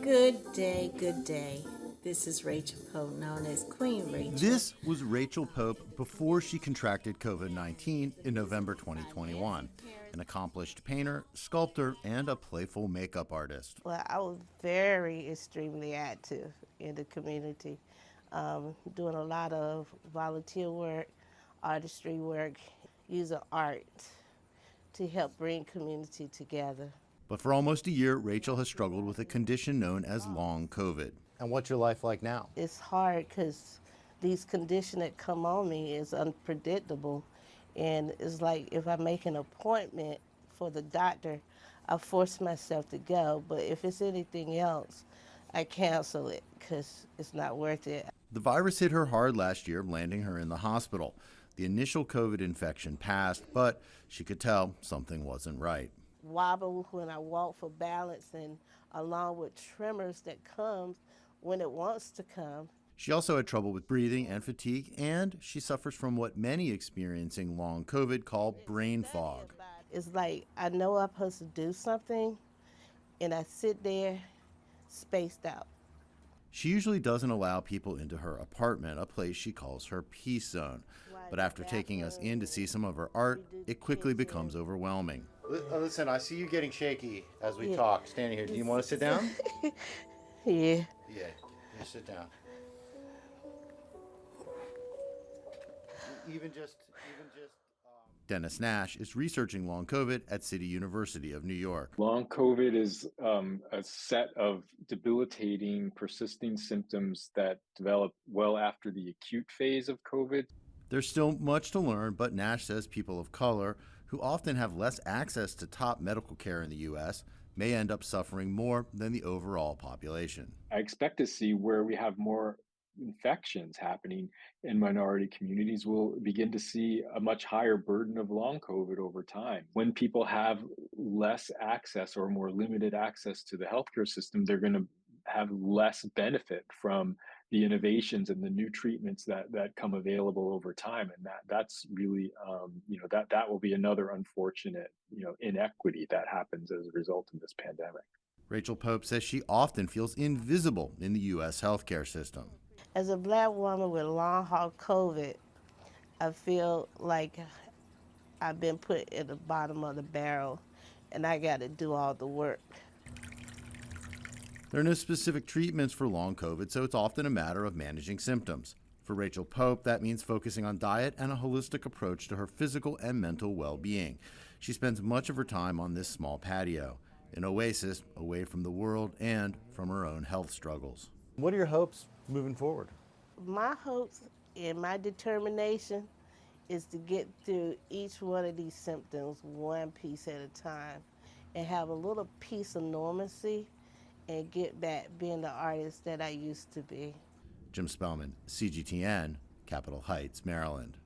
Good day, good day. This is Rachel Pope, known as Queen Rachel. This was Rachel Pope before she contracted COVID-19 in November 2021. An accomplished painter, sculptor, and a playful makeup artist. Well, I was very extremely active in the community, doing a lot of volunteer work, artistry work, using art to help bring community together. But for almost a year, Rachel has struggled with a condition known as long COVID. And what's your life like now? It's hard because these conditions that come on me is unpredictable. And it's like if I make an appointment for the doctor, I force myself to go. But if it's anything else, I cancel it because it's not worth it. The virus hit her hard last year, landing her in the hospital. The initial COVID infection passed, but she could tell something wasn't right. Wobble when I walk for balance, and along with tremors that comes when it wants to come. She also had trouble with breathing and fatigue, and she suffers from what many experiencing long COVID call brain fog. It's like I know I'm supposed to do something, and I sit there spaced out. She usually doesn't allow people into her apartment, a place she calls her peace zone. But after taking us in to see some of her art, it quickly becomes overwhelming. Listen, I see you getting shaky as we talk, standing here. Do you want to sit down? Yeah. Yeah, sit down. Dennis Nash is researching long COVID at City University of New York. Long COVID is a set of debilitating, persisting symptoms that develop well after the acute phase of COVID. There's still much to learn, but Nash says people of color, who often have less access to top medical care in the U.S., may end up suffering more than the overall population. I expect to see where we have more infections happening in minority communities, we'll begin to see a much higher burden of long COVID over time. When people have less access or more limited access to the healthcare system, they're going to have less benefit from the innovations and the new treatments that come available over time. And that's really, that will be another unfortunate, inequity that happens as a result of this pandemic. Rachel Pope says she often feels invisible in the U.S. healthcare system. As a Black woman with long haul COVID, I feel like I've been put at the bottom of the barrel and I got to do all the work. There are no specific treatments for long COVID, so it's often a matter of managing symptoms. For Rachel Pope, that means focusing on diet and a holistic approach to her physical and mental well-being. She spends much of her time on this small patio, an oasis away from the world and from her own health struggles. What are your hopes moving forward? My hopes and my determination is to get through each one of these symptoms one piece at a time and have a little piece of normalcy and get back being the artist that I used to be. Jim Spellman, CGTN, Capitol Heights, Maryland.